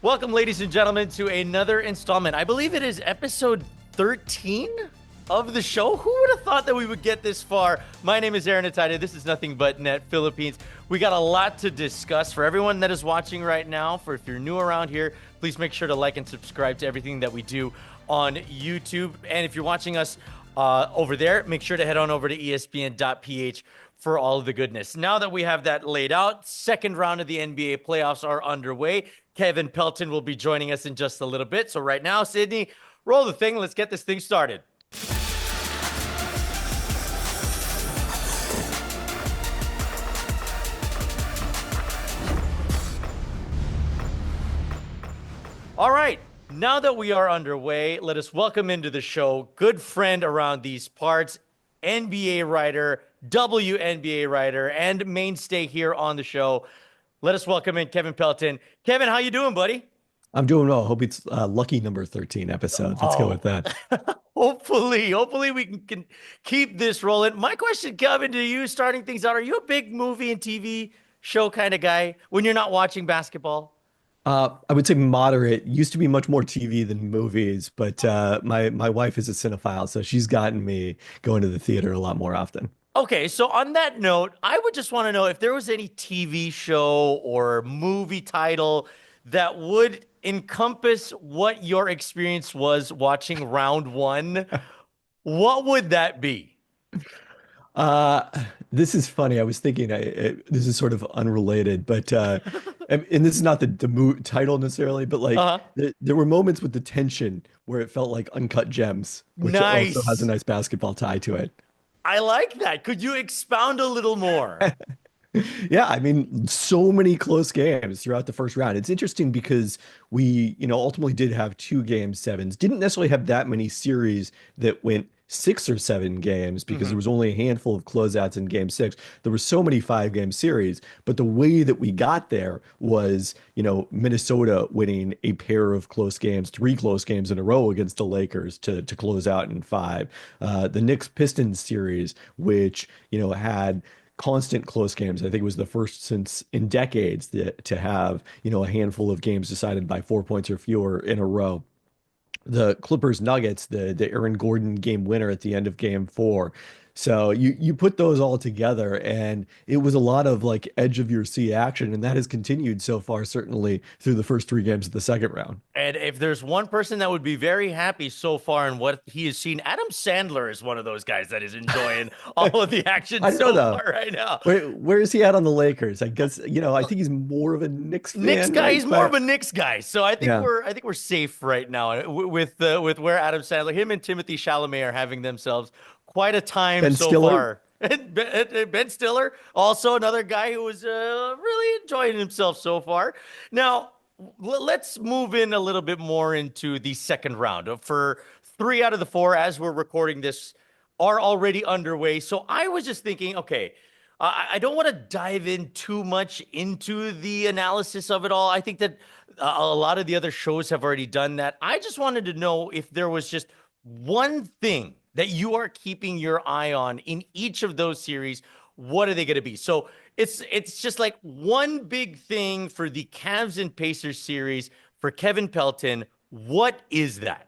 Welcome, ladies and gentlemen, to another installment. I believe it is episode 13 of the show. Who would have thought that we would get this far? My name is Aaron Atayde. This is Nothing But Net Philippines. We got a lot to discuss. For everyone that is watching right now, for if you're new around here, please make sure to like and subscribe to everything that we do on YouTube. And if you're watching us over there, make sure to head on over to espn.ph for all of the goodness. Now that we have that laid out, second round of the NBA playoffs are underway. Kevin Pelton will be joining us in just a little bit. So right now, Sydney, roll the thing. Let's get this thing started. All right. Now that we are underway, let us welcome into the show good friend around these parts, NBA writer, WNBA writer, and mainstay here on the show. Let us welcome in Kevin Pelton. Kevin, how you doing, buddy? I'm doing well. Hope it's lucky number 13 episode. Let's go with that. Hopefully we can keep this rolling. My question, Kevin, to you, starting things out, are you a big movie and TV show kind of guy when you're not watching basketball? I would say moderate. Used to be much more TV than movies, but my wife is a cinephile, so she's gotten me going to the theater a lot more often. Okay, so on that note, I would just want to know if there was any TV show or movie title that would encompass what your experience was watching round one. What would that be? Uh, this is funny. I was thinking this is sort of unrelated, but and this is not the title necessarily, but like Uh-huh. there were moments with the tension where it felt like Uncut Gems, which also has a Nice. nice basketball tie to it. I like that. Could you expound a little more? Yeah, I mean, so many close games throughout the first round. It's interesting because we, ultimately did have two game sevens. Didn't necessarily have that many series that went 6 or 7 games because there Mhm. was only a handful of closeouts in game six. There were so many 5 game series, but the way that we got there was, Minnesota winning a pair of close games, 3 close games in a row against the Lakers to close out in five. The Knicks Pistons series, which, had constant close games. I think it was the first since in decades to have, a handful of games decided by 4 points or fewer in a row. The Clippers Nuggets, the Aaron Gordon game winner at the end of game four. So you put those all together and it was a lot of like edge of your seat action, and that has continued so far, certainly through the first 3 games of the second round. And if there's one person that would be very happy so far in what he has seen, Adam Sandler is one of those guys that is enjoying all of the action I don't know so though. far right now. Where is he at on the Lakers? I guess, I think he's more of a Knicks Knicks fan, guy, right? he's more of a But Knicks guy, so yeah. I think we're safe right now with where Adam Sandler, him and Timothy Chalamet are having themselves quite a time Ben so Stiller. far. And Ben Stiller, also another guy who was really enjoying himself so far. Now, let's move in a little bit more into the second round. For 3 out of the 4, as we're recording this, are already underway. So I was just thinking, okay, I don't want to dive in too much into the analysis of it all. I think that a lot of the other shows have already done that. I just wanted to know if there was just one thing that you are keeping your eye on in each of those series. What are they going to be? So it's just like one big thing for the Cavs and Pacers series for Kevin Pelton. What is that?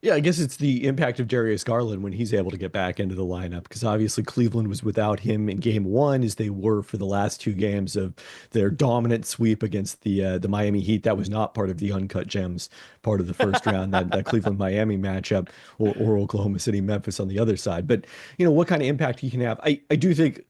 Yeah, I guess it's the impact of Darius Garland when he's able to get back into the lineup because obviously Cleveland was without him in game one as they were for the last 2 games of their dominant sweep against the Miami Heat. That was not part of the Uncut Gems part of the first round, that Cleveland Miami matchup or Oklahoma City Memphis on the other side. But what kind of impact he can have. I do think,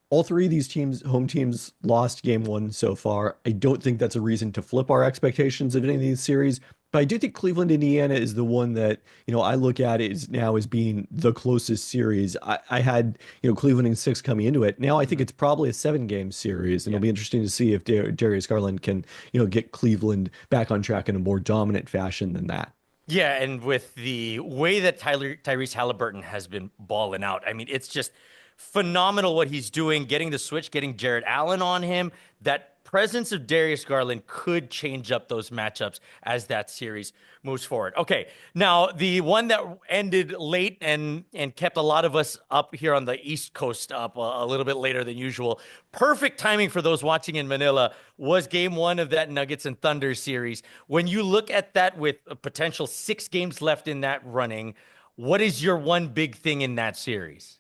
all three of these teams, home teams, lost game one so far. I don't think that's a reason to flip our expectations of any of these series. But I do think Cleveland, Indiana is the one that, I look at it as now as being the closest series. I had, Cleveland in 6 coming into it. Now I think Mhm. it's probably a 7 game series. And Yeah. it'll be interesting to see if Darius Garland can, get Cleveland back on track in a more dominant fashion than that. Yeah, and with the way that Tyrese Halliburton has been balling out, I mean, it's just phenomenal what he's doing, getting the switch, getting Jared Allen on him. That presence of Darius Garland could change up those matchups as that series moves forward. Okay, now the one that ended late and kept a lot of us up here on the East Coast up a little bit later than usual. Perfect timing for those watching in Manila was game one of that Nuggets and Thunder series. When you look at that with a potential 6 games left in that running, what is your one big thing in that series?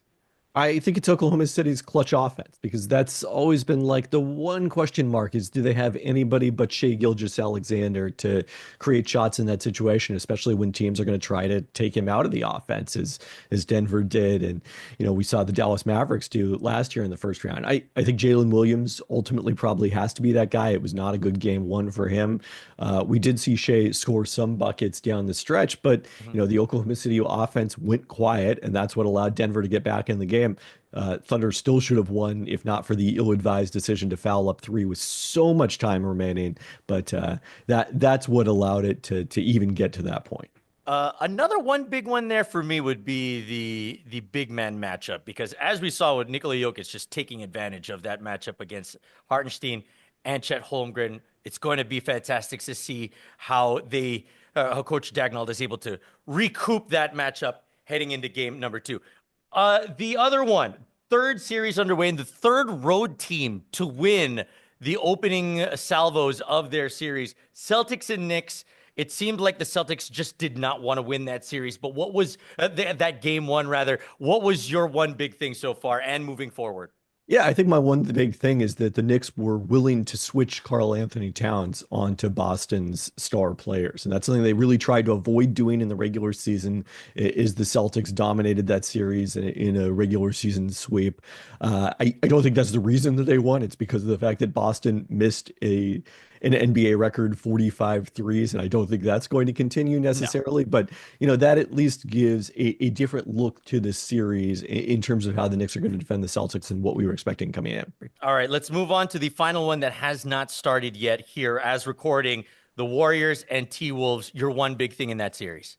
I think it's Oklahoma City's clutch offense because that's always been like the one question mark is do they have anybody but Shea Gilgeous-Alexander to create shots in that situation, especially when teams are going to try to take him out of the offense as Denver did. And, we saw the Dallas Mavericks do last year in the first round. I think Jalen Williams ultimately probably has to be that guy. It was not a good game one for him. We did see Shea score some buckets down the stretch, but, the Oklahoma City offense went quiet, and that's what allowed Denver to get back in the game. Thunder still should have won if not for the ill-advised decision to foul up three with so much time remaining. But that's what allowed it to even get to that point. Another one big one there for me would be the big man matchup because as we saw with Nikola Jokic just taking advantage of that matchup against Hartenstein and Chet Holmgren, it's going to be fantastic to see how how Coach Dagnall is able to recoup that matchup heading into game number two. The other one, third series underway, and the third road team to win the opening salvos of their series, Celtics and Knicks. It seemed like the Celtics just did not want to win that series. But what was that game one, rather? What was your one big thing so far and moving forward? Yeah, I think my one big thing is that the Knicks were willing to switch Karl Anthony Towns onto Boston's star players. And that's something they really tried to avoid doing in the regular season is the Celtics dominated that series in a regular season sweep. I don't think that's the reason that they won. It's because of the fact that Boston missed an NBA record 45 threes, and I don't think that's going to continue No. necessarily. But that at least gives a different look to this series in terms of how the Knicks are going to defend the Celtics and what we were expecting coming in. All right, let's move on to the final one that has not started yet here as recording. The Warriors and T-Wolves, your one big thing in that series.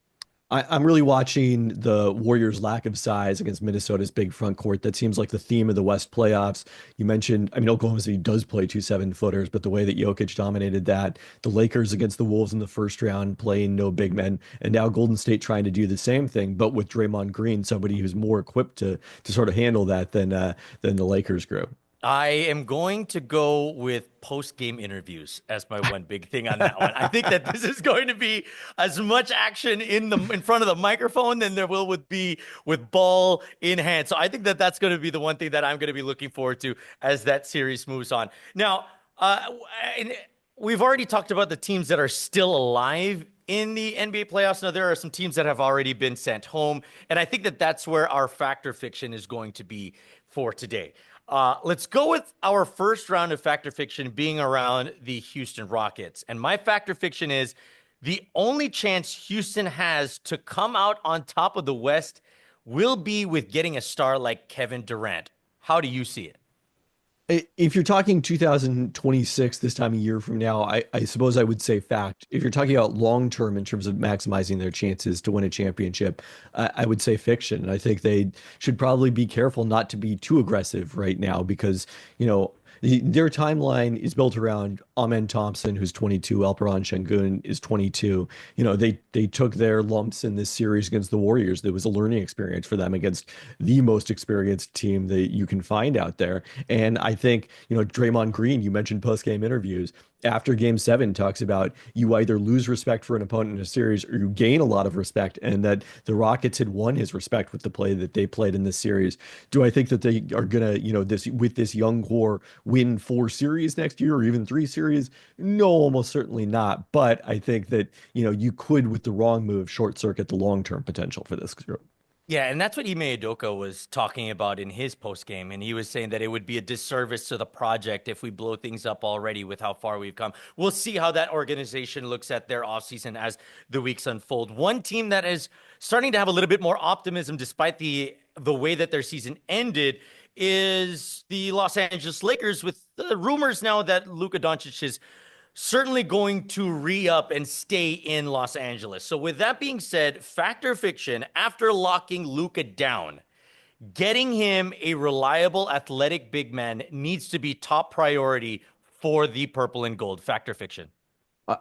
I'm really watching the Warriors' lack of size against Minnesota's big front court. That seems like the theme of the West playoffs. You mentioned, Oklahoma City does play two 7-footers, but the way that Jokic dominated that, the Lakers against the Wolves in the first round playing no big men, and now Golden State trying to do the same thing, but with Draymond Green, somebody who's more equipped to sort of handle that than the Lakers group. I am going to go with post-game interviews as my one big thing on that one. I think that this is going to be as much action in front of the microphone than there will be with ball in hand. So I think that that's going to be the one thing that I'm going to be looking forward to as that series moves on. Now, we've already talked about the teams that are still alive in the NBA playoffs. Now, there are some teams that have already been sent home, and I think that that's where our factor fiction is going to be for today. Let's go with our first round of factor fiction being around the Houston Rockets. And my factor fiction is the only chance Houston has to come out on top of the West will be with getting a star like Kevin Durant. How do you see it? If you're talking 2026, this time a year from now, I suppose I would say fact. If you're talking about long term in terms of maximizing their chances to win a championship, I would say fiction. And I think they should probably be careful not to be too aggressive right now because, their timeline is built around Amen Thompson, who's 22. Alperen Şengün is 22. They took their lumps in this series against the Warriors. There was a learning experience for them against the most experienced team that you can find out there. And I think, Draymond Green, you mentioned post-game interviews, after game 7 talks about you either lose respect for an opponent in a series or you gain a lot of respect, and that the Rockets had won his respect with the play that they played in this series. Do I think that they are gonna, with this young core win 4 series next year or even 3 series? No, almost certainly not. But I think that, you could, with the wrong move, short circuit the long-term potential for this group. Yeah, and that's what Ime Udoka was talking about in his postgame. And he was saying that it would be a disservice to the project if we blow things up already with how far we've come. We'll see how that organization looks at their offseason as the weeks unfold. One team that is starting to have a little bit more optimism despite the way that their season ended is the Los Angeles Lakers, with the rumors now that Luka Doncic is certainly going to re-up and stay in Los Angeles. So with that being said, factor fiction, after locking Luka down, getting him a reliable athletic big man needs to be top priority for the purple and gold? Fact or fiction?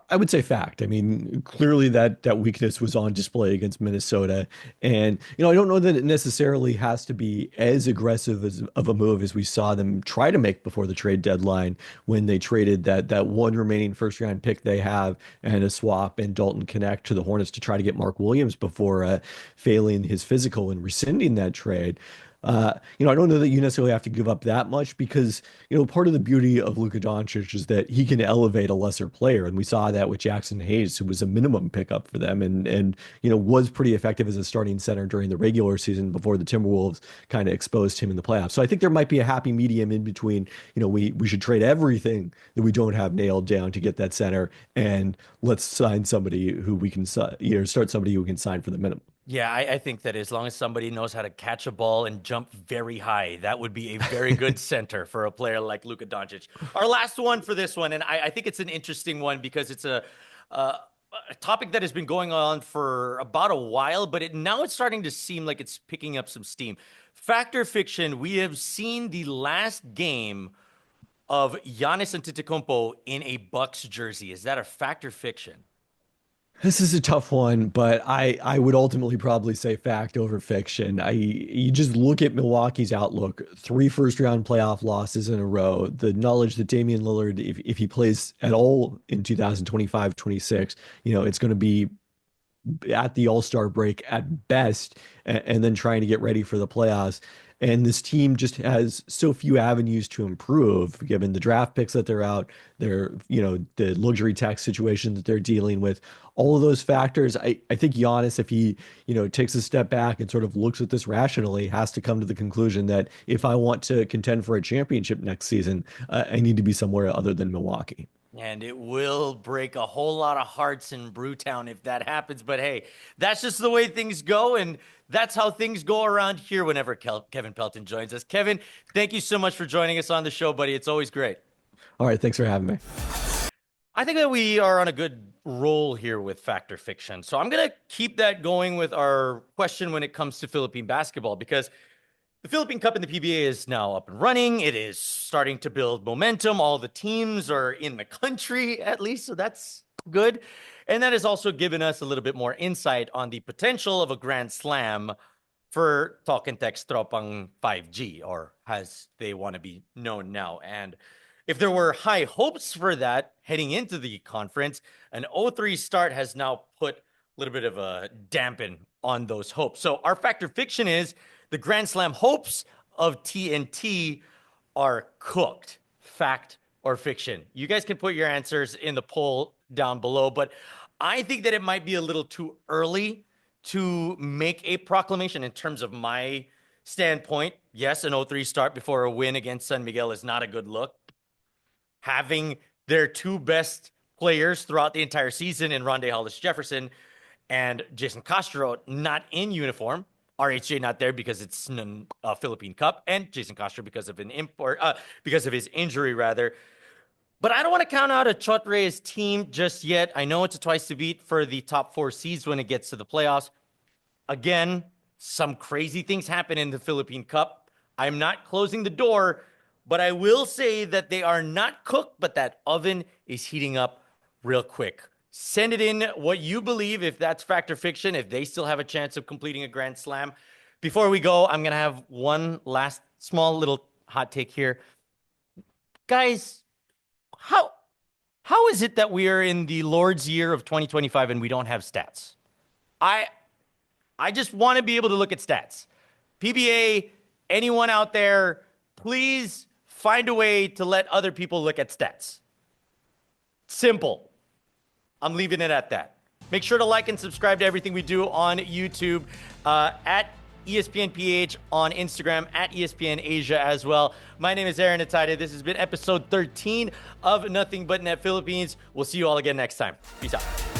I would say fact. I mean, clearly that weakness was on display against Minnesota, and I don't know that it necessarily has to be as aggressive as of a move as we saw them try to make before the trade deadline when they traded that one remaining first round pick they have and a swap and Dalton Connect to the Hornets to try to get Mark Williams before failing his physical and rescinding that trade. I don't know that you necessarily have to give up that much because, part of the beauty of Luka Doncic is that he can elevate a lesser player. And we saw that with Jackson Hayes, who was a minimum pickup for them and was pretty effective as a starting center during the regular season before the Timberwolves kind of exposed him in the playoffs. So I think there might be a happy medium in between, we should trade everything that we don't have nailed down to get that center and let's sign somebody who we can, start somebody who can sign for the minimum. Yeah, I think that as long as somebody knows how to catch a ball and jump very high, that would be a very good center for a player like Luka Doncic. Our last one for this one, and I think it's an interesting one because it's a topic that has been going on for about a while, but now it's starting to seem like it's picking up some steam. Fact or fiction, we have seen the last game of Giannis Antetokounmpo in a Bucks jersey. Is that a fact or fiction? This is a tough one, but I would ultimately probably say fact over fiction. You just look at Milwaukee's outlook, 3 first-round playoff losses in a row, the knowledge that Damian Lillard, if he plays at all in 2025-26, it's going to be at the All-Star break at best, and then trying to get ready for the playoffs. And this team just has so few avenues to improve, given the draft picks that they're out, the luxury tax situation that they're dealing with, all of those factors. I think Giannis, if he, takes a step back and sort of looks at this rationally, has to come to the conclusion that if I want to contend for a championship next season, I need to be somewhere other than Milwaukee. And it will break a whole lot of hearts in Brewtown if that happens. But hey, that's just the way things go. And that's how things go around here whenever Kevin Pelton joins us. Kevin, thank you so much for joining us on the show, buddy. It's always great. All right. Thanks for having me. I think that we are on a good roll here with Fact or Fiction. So I'm going to keep that going with our question when it comes to Philippine basketball, because the Philippine Cup in the PBA is now up and running. It is starting to build momentum. All the teams are in the country, at least, so that's good. And that has also given us a little bit more insight on the potential of a Grand Slam for Talk and Text Tropang 5G, or as they want to be known now. And if there were high hopes for that heading into the conference, an 0-3 start has now put a little bit of a dampen on those hopes. So our Fact or Fiction is the Grand Slam hopes of TNT are cooked. Fact or fiction? You guys can put your answers in the poll down below, but I think that it might be a little too early to make a proclamation in terms of my standpoint. Yes, an 0-3 start before a win against San Miguel is not a good look. Having their 2 best players throughout the entire season in Rondae Hollis-Jefferson and Jason Castro not in uniform, RHJ not there because it's a Philippine Cup, and Jason Castro because of because of his injury rather. But I don't want to count out a Chot Reyes team just yet. I know it's a twice to beat for the top 4 seeds when it gets to the playoffs. Again, some crazy things happen in the Philippine Cup. I'm not closing the door, but I will say that they are not cooked, but that oven is heating up real quick. Send it in what you believe, if that's fact or fiction, if they still have a chance of completing a Grand Slam. Before we go, I'm going to have one last small little hot take here. Guys, how is it that we are in the Lord's year of 2025 and we don't have stats? I just want to be able to look at stats. PBA, anyone out there, please find a way to let other people look at stats. Simple. I'm leaving it at that. Make sure to like and subscribe to everything we do on YouTube, at espn.ph, on Instagram, at ESPN Asia as well. My name is Aaron Atayde. This has been episode 13 of Nothing But Net Philippines. We'll see you all again next time. Peace out.